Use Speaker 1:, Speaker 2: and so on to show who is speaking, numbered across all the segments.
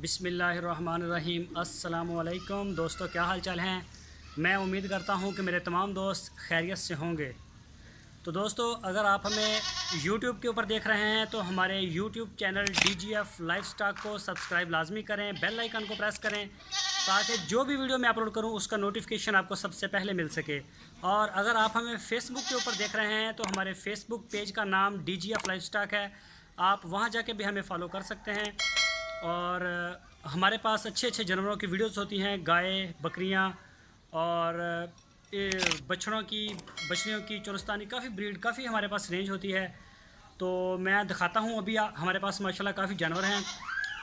Speaker 1: बिस्मिल्लाहिर्रहमानिर्रहीम। अस्सलामुअलैकुम दोस्तों, क्या हाल चाल हैं। मैं उम्मीद करता हूं कि मेरे तमाम दोस्त खैरियत से होंगे। तो दोस्तों, अगर आप हमें YouTube के ऊपर देख रहे हैं तो हमारे YouTube चैनल DGF लाइफस्टाइल को सब्सक्राइब लाजमी करें, बेल आइकन को प्रेस करें ताकि जो भी वीडियो मैं अपलोड करूं उसका नोटिफिकेशन आपको सबसे पहले मिल सके। और अगर आप हमें Facebook के ऊपर देख रहे हैं तो हमारे Facebook पेज का नाम DGF लाइफस्टाइल है, आप वहां जाके भी हमें फॉलो कर सकते हैं। और हमारे पास अच्छे अच्छे जानवरों की वीडियोस होती हैं, गाय, बकरियां और बछड़ियों की चोरस्तानी, काफ़ी ब्रीड, काफ़ी हमारे पास रेंज होती है। तो मैं दिखाता हूं। अभी हमारे पास माशाल्लाह काफ़ी जानवर हैं।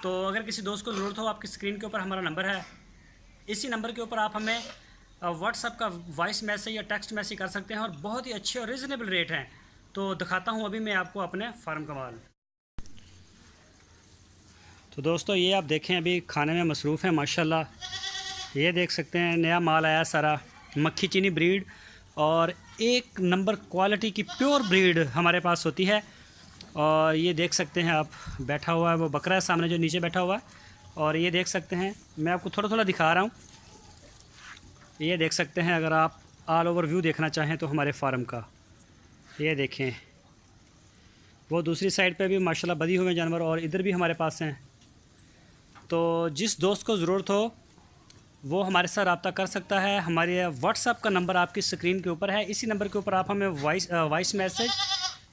Speaker 1: तो अगर किसी दोस्त को ज़रूरत हो, आपकी स्क्रीन के ऊपर हमारा नंबर है, इसी नंबर के ऊपर आप हमें व्हाट्सएप का वॉइस मैसेज या टेक्स्ट मैसेज कर सकते हैं और बहुत ही अच्छे और रिजनेबल रेट हैं। तो दिखाता हूँ अभी मैं आपको अपने फार्म का माल। तो दोस्तों, ये आप देखें, अभी खाने में मसरूफ़ हैं माशाल्लाह। ये देख सकते हैं नया माल आया सारा, मक्खी चीनी ब्रीड और एक नंबर क्वालिटी की प्योर ब्रीड हमारे पास होती है। और ये देख सकते हैं आप, बैठा हुआ है वो बकरा है सामने जो नीचे बैठा हुआ है। और ये देख सकते हैं, मैं आपको थोड़ा थोड़ा दिखा रहा हूँ। ये देख सकते हैं, अगर आप ऑल ओवर व्यू देखना चाहें तो हमारे फार्म का ये देखें। वो दूसरी साइड पे भी माशाल्लाह बधी हुए जानवर और इधर भी हमारे पास हैं। तो जिस दोस्त को ज़रूरत हो वो हमारे साथ रब्ता कर सकता है। हमारे व्हाट्सएप का नंबर आपकी स्क्रीन के ऊपर है, इसी नंबर के ऊपर आप हमें वॉइस मैसेज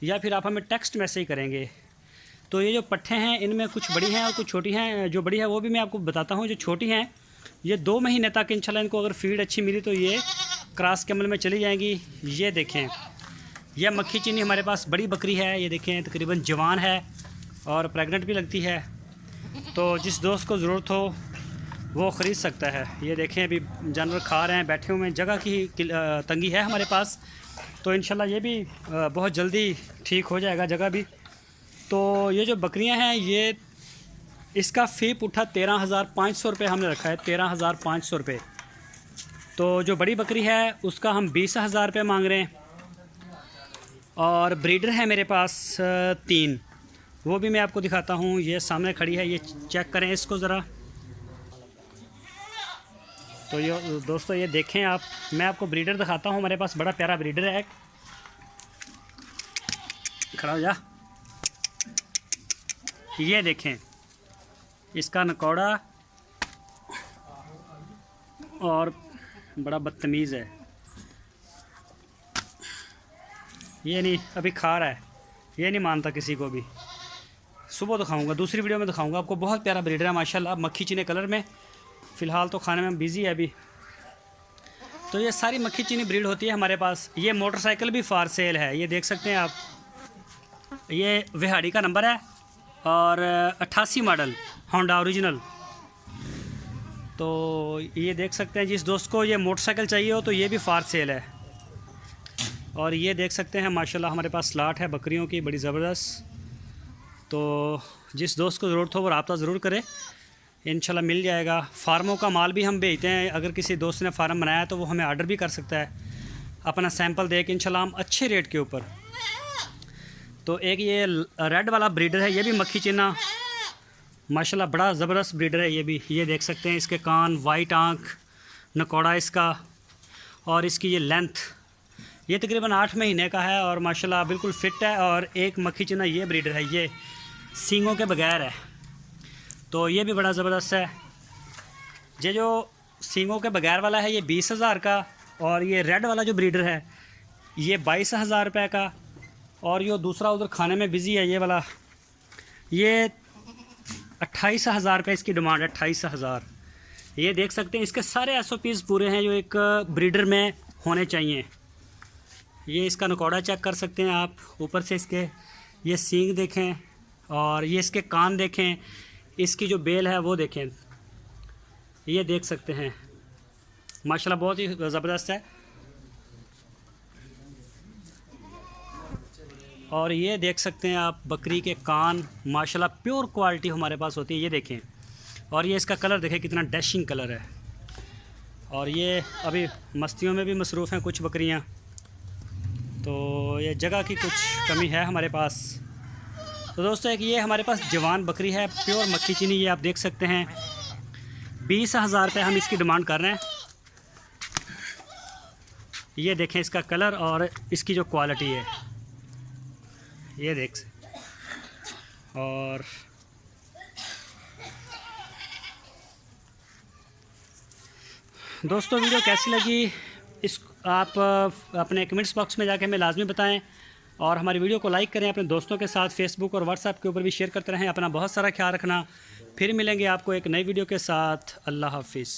Speaker 1: या फिर आप हमें टेक्स्ट मैसेज करेंगे। तो ये जो पट्ठे हैं इनमें कुछ बड़ी हैं और कुछ छोटी हैं। जो बड़ी है वो भी मैं आपको बताता हूँ। जो छोटी हैं ये 2 महीने तक इंशाल्लाह इनको अगर फीड अच्छी मिली तो ये क्रॉस के अमल में चली जाएंगी। ये देखें, यह मक्खी चीनी हमारे पास बड़ी बकरी है। ये देखें, तकरीबन जवान है और प्रेग्नेंट भी लगती है। तो जिस दोस्त को ज़रूरत हो वो ख़रीद सकता है। ये देखें, अभी जानवर खा रहे हैं, बैठे हुए हैं। जगह की तंगी है हमारे पास, तो इंशाल्लाह ये भी बहुत जल्दी ठीक हो जाएगा जगह भी। तो ये जो बकरियां हैं, ये इसका फ़ीप उठा 13,500 रुपये हमने रखा है, 13,500 रुपये। तो जो बड़ी बकरी है उसका हम 20,000 रुपये मांग रहे हैं। और ब्रीडर है मेरे पास 3, वो भी मैं आपको दिखाता हूँ। ये सामने खड़ी है, ये चेक करें इसको ज़रा। तो ये दोस्तों, ये देखें आप, मैं आपको ब्रीडर दिखाता हूँ। हमारे पास बड़ा प्यारा ब्रीडर है, खड़ा हो जा। ये देखें, इसका नकौड़ा और बड़ा बदतमीज़ है। ये नहीं, अभी खा रहा है, ये नहीं मानता किसी को भी। सुबह दिखाऊंगा, दूसरी वीडियो में दिखाऊंगा आपको। बहुत प्यारा ब्रीडर है माशाल्लाह, मक्खी चीनी कलर में। फ़िलहाल तो खाने में बिज़ी है अभी। तो ये सारी मक्खी चीनी ब्रीड होती है हमारे पास। ये मोटरसाइकिल भी फॉर सेल है, ये देख सकते हैं आप। ये विहाड़ी का नंबर है और 88 मॉडल होंडा ओरिजिनल। तो ये देख सकते हैं, जिस दोस्त को ये मोटरसाइकिल चाहिए हो तो ये भी फॉर सेल है। और ये देख सकते हैं माशाल्लाह हमारे पास स्लॉट है बकरियों की, बड़ी ज़बरदस्त। तो जिस दोस्त को ज़रूरत हो वो रब्ता ज़रूर करे, इंशाल्लाह मिल जाएगा। फार्मों का माल भी हम बेचते हैं। अगर किसी दोस्त ने फार्म बनाया तो वो हमें आर्डर भी कर सकता है, अपना सैंपल दे के इंशाल्लाह हम अच्छे रेट के ऊपर। तो एक ये रेड वाला ब्रीडर है, ये भी मक्खी चीना माशाल्लाह बड़ा ज़बरदस्त ब्रीडर है ये भी। ये देख सकते हैं, इसके कान, वाइट आँख, नकौड़ा इसका और इसकी ये लेंथ। ये तकरीबन 8 महीने का है और माशाल्लाह बिल्कुल फ़िट है। और एक मक्खी चीना ये ब्रीडर है, ये सींगों के बगैर है, तो ये भी बड़ा ज़बरदस्त है। ये जो सींगों के बगैर वाला है ये 20,000 का, और ये रेड वाला जो ब्रीडर है ये 22,000 रुपये का। और ये दूसरा उधर खाने में बिज़ी है ये वाला, ये 28,000 रुपये इसकी डिमांड है, 28,000। ये देख सकते हैं, इसके सारे SOPs पूरे हैं जो एक ब्रीडर में होने चाहिए। ये इसका नकौड़ा चेक कर सकते हैं आप, ऊपर से इसके ये सींग देखें और ये इसके कान देखें, इसकी जो बेल है वो देखें। ये देख सकते हैं माशाल्लाह बहुत ही ज़बरदस्त है। और ये देख सकते हैं आप, बकरी के कान माशाल्लाह प्योर क्वालिटी हमारे पास होती है, ये देखें। और ये इसका कलर देखें, कितना डैशिंग कलर है। और ये अभी मस्तियों में भी मसरूफ़ हैं कुछ बकरियां। तो ये जगह की कुछ कमी है हमारे पास। तो दोस्तों एक ये हमारे पास जवान बकरी है, प्योर मक्खी चीनी, ये आप देख सकते हैं। 20,000 रुपये हम इसकी डिमांड कर रहे हैं। ये देखें इसका कलर और इसकी जो क्वालिटी है, ये देख। और दोस्तों वीडियो कैसी लगी इस आप अपने कमेंट्स बॉक्स में जाके हमें लाजमी बताएं, और हमारी वीडियो को लाइक करें, अपने दोस्तों के साथ फेसबुक और व्हाट्सएप के ऊपर भी शेयर करते रहें। अपना बहुत सारा ख्याल रखना। फिर मिलेंगे आपको एक नई वीडियो के साथ। अल्लाह हाफिज़।